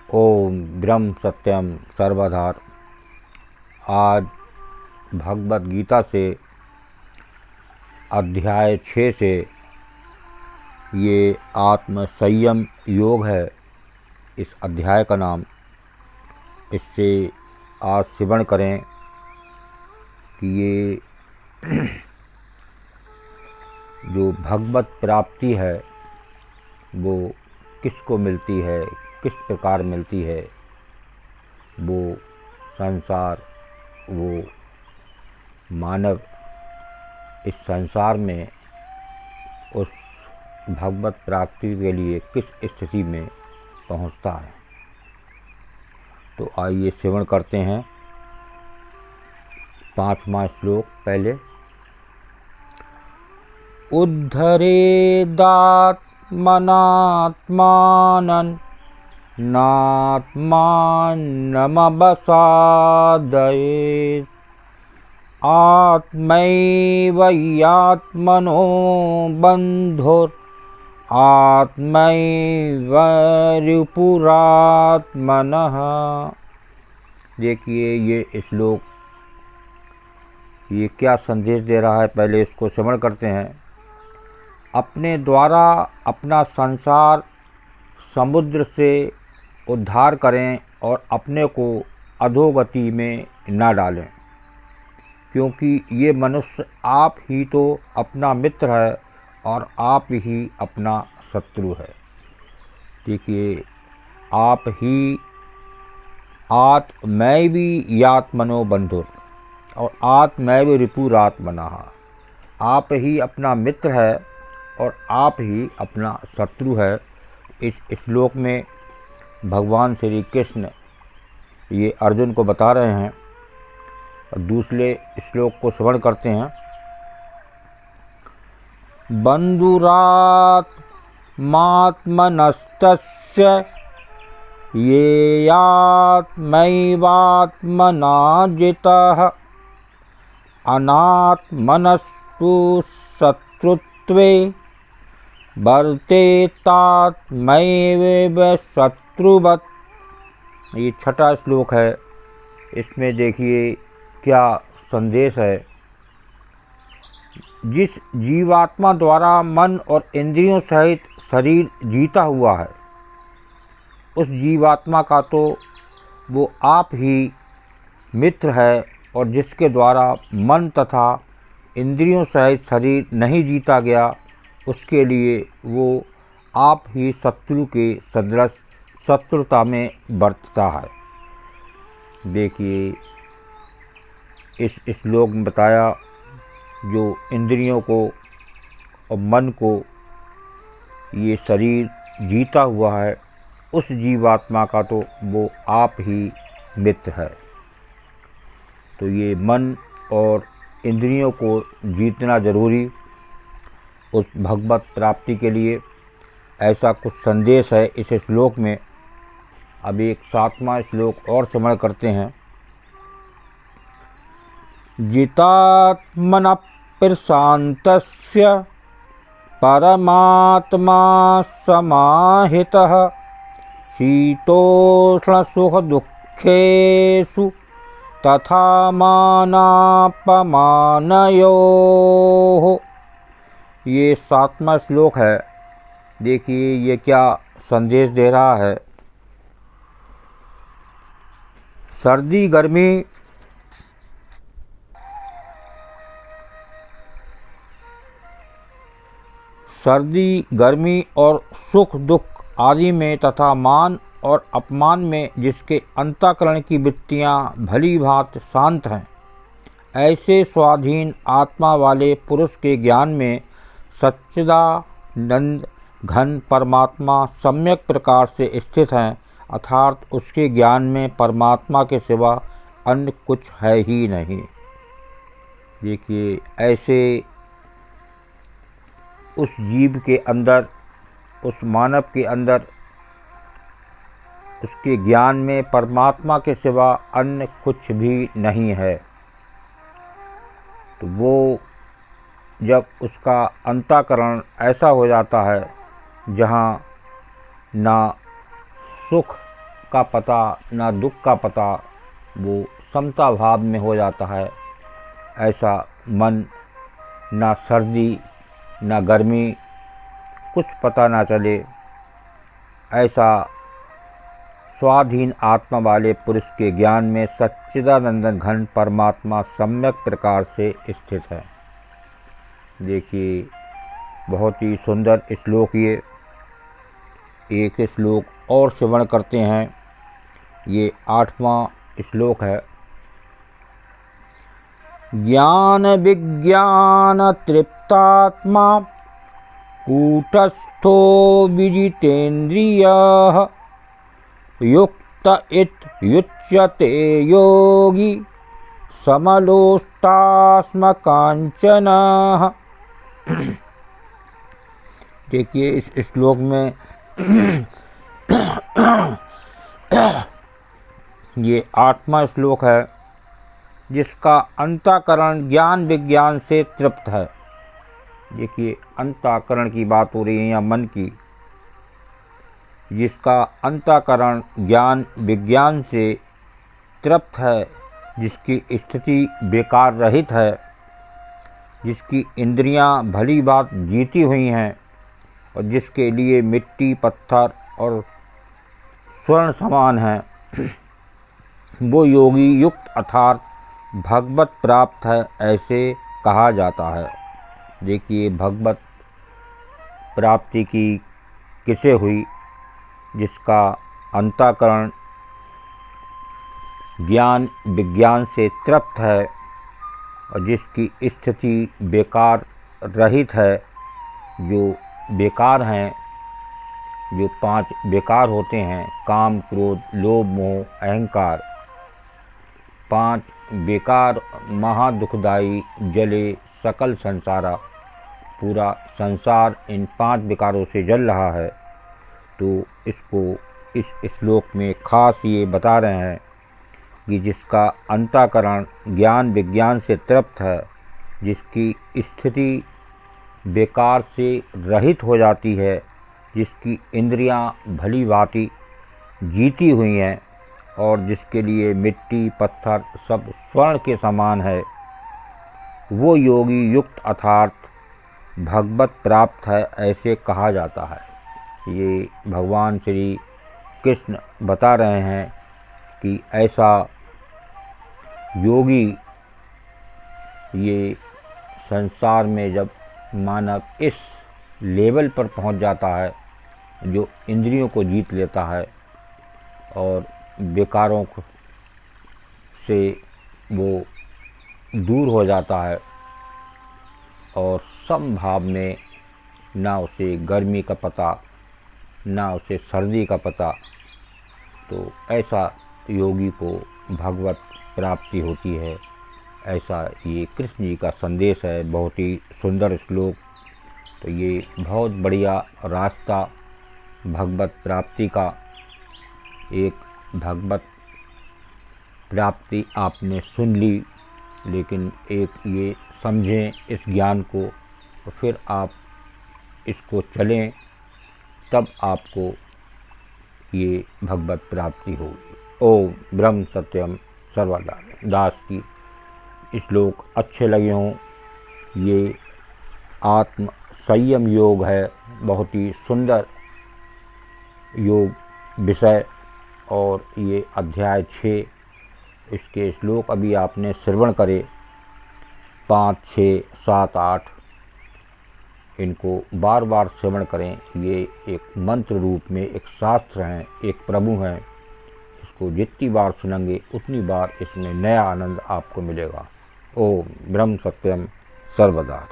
ओम ब्रह्म सत्यम सर्वधार। आज भगवत गीता से अध्याय 6 से ये आत्म संयम योग है इस अध्याय का नाम। इससे आज श्रवण करें कि ये जो भगवत प्राप्ति है वो किसको मिलती है, किस प्रकार मिलती है। वो संसार, वो मानव इस संसार में उस भगवत प्राप्ति के लिए किस स्थिति में पहुंचता है। तो आइए श्रवण करते हैं 5वां श्लोक। पहले उद्धरेदात्मनात्मानं नात्मानमवसादयेत् आत्मैवह्यात्मनो बन्धुर् आत्मैव रिपुरात्मनः। देखिए ये श्लोक ये क्या संदेश दे रहा है, पहले इसको श्रवण करते हैं। अपने द्वारा अपना संसार समुद्र से उद्धार करें और अपने को अधोगति में न डालें, क्योंकि ये मनुष्य आप ही तो अपना मित्र है और आप ही अपना शत्रु है। देखिए आप ही आत्मैवि यात्मनो बंधुर और आत्मैव रिपुरात्मनः। आप ही अपना मित्र है और आप ही अपना शत्रु है। इस श्लोक में भगवान श्री कृष्ण ये अर्जुन को बता रहे हैं। और दूसरे श्लोक को श्रवण करते हैं। बन्धुरात्मात्मनस्तस्य येयात्मैवात्मना जितः अनात्मनस्तु शत्रुत्वे वर्तेतात्मैव शत्रुवत्। ये 6वां श्लोक है। इसमें देखिए क्या संदेश है। जिस जीवात्मा द्वारा मन और इंद्रियों सहित शरीर जीता हुआ है, उस जीवात्मा का तो वो आप ही मित्र है, और जिसके द्वारा मन तथा इंद्रियों सहित शरीर नहीं जीता गया, उसके लिए वो आप ही शत्रु के सदृश शत्रुता में बरतता है। देखिए इस श्लोक में बताया जो इंद्रियों को और मन को ये शरीर जीता हुआ है, उस जीवात्मा का तो वो आप ही मित्र है। तो ये मन और इंद्रियों को जीतना जरूरी उस भगवत प्राप्ति के लिए, ऐसा कुछ संदेश है इस श्लोक में। अब एक 7वां श्लोक और श्रवण करते हैं। जितात्मनः प्रशान्तस्य परमात्मा समाहितः शीतोष्णसुखदुःखेषु तथा मानापमानयोः। ये 7वां श्लोक है। देखिए ये क्या संदेश दे रहा है। सर्दी गर्मी और सुख दुख आदि में तथा मान और अपमान में जिसके अंतःकरण की वृत्तियाँ भली भांति शांत हैं, ऐसे स्वाधीन आत्मा वाले पुरुष के ज्ञान में सच्चिदानंद घन परमात्मा सम्यक प्रकार से स्थित हैं, अर्थात उसके ज्ञान में परमात्मा के सिवा अन्य कुछ है ही नहीं। देखिए ऐसे उस जीव के अंदर, उस मानव के अंदर, उसके ज्ञान में परमात्मा के सिवा अन्य कुछ भी नहीं है। तो वो जब उसका अंतःकरण ऐसा हो जाता है जहाँ ना सुख का पता ना दुख का पता, वो समता भाव में हो जाता है। ऐसा मन, ना सर्दी ना गर्मी, कुछ पता ना चले, ऐसा स्वाधीन आत्मा वाले पुरुष के ज्ञान में सच्चिदानंद घन परमात्मा सम्यक प्रकार से स्थित है। देखिए, बहुत ही सुंदर श्लोक ये। एक श्लोक और श्रवण करते हैं। ये 8वां श्लोक है। ज्ञान विज्ञान तृप्तात्मा कूटस्थो विजितेन्द्रियः युक्त इत्युच्यते योगी समलोष्टास्म कांचनः। देखिए, इस श्लोक में ये 8वां श्लोक है, जिसका अंतःकरण ज्ञान विज्ञान से तृप्त है। देखिए, अंतःकरण की बात हो रही है या मन की। जिसका अंतःकरण ज्ञान विज्ञान से तृप्त है, जिसकी स्थिति बेकार रहित है, जिसकी इंद्रियां भली बात जीती हुई हैं और जिसके लिए मिट्टी पत्थर और स्वर्ण समान है, वो योगी युक्त अर्थात भगवत प्राप्त है, ऐसे कहा जाता है। देखिए, भगवत प्राप्ति की किसे हुई? जिसका अंतःकरण ज्ञान विज्ञान से तृप्त है और जिसकी स्थिति बेकार रहित है। जो बेकार हैं, जो 5 बेकार होते हैं, काम क्रोध लोभ मोह अहंकार, 5 बेकार महादुखदायी जले सकल संसारा। पूरा संसार इन 5 विकारों से जल रहा है। तो इसको इस श्लोक में खास ये बता रहे हैं कि जिसका अंतःकरण ज्ञान विज्ञान से तृप्त है, जिसकी स्थिति बेकार से रहित हो जाती है, जिसकी इंद्रियां भली भांति जीती हुई हैं और जिसके लिए मिट्टी पत्थर सब स्वर्ण के समान है, वो योगी युक्त अर्थात भगवत प्राप्त है, ऐसे कहा जाता है। ये भगवान श्री कृष्ण बता रहे हैं कि ऐसा योगी, ये संसार में जब मानव इस लेवल पर पहुंच जाता है, जो इंद्रियों को जीत लेता है और विकारों से वो दूर हो जाता है और समभाव में ना उसे गर्मी का पता ना उसे सर्दी का पता, तो ऐसा योगी को भगवत प्राप्ति होती है। ऐसा ये कृष्ण जी का संदेश है। बहुत ही सुंदर श्लोक। तो ये बहुत बढ़िया रास्ता भगवत प्राप्ति का। एक भगवत प्राप्ति आपने सुन ली, लेकिन एक ये समझें इस ज्ञान को, तो फिर आप इसको चलें, तब आपको ये भगवत प्राप्ति होगी। ओम ब्रह्म सत्यम सर्वदा दास की श्लोक अच्छे लगे हों। ये आत्म संयम योग है, बहुत ही सुंदर योग विषय। और ये अध्याय 6, इसके श्लोक अभी आपने श्रवण करे 5, 6, 7, 8, इनको बार बार श्रवण करें। ये एक मंत्र रूप में एक शास्त्र हैं, एक प्रभु हैं। इसको जितनी बार सुनेंगे उतनी बार इसमें नया आनंद आपको मिलेगा। ओम ब्रह्म सत्यम सर्वदा।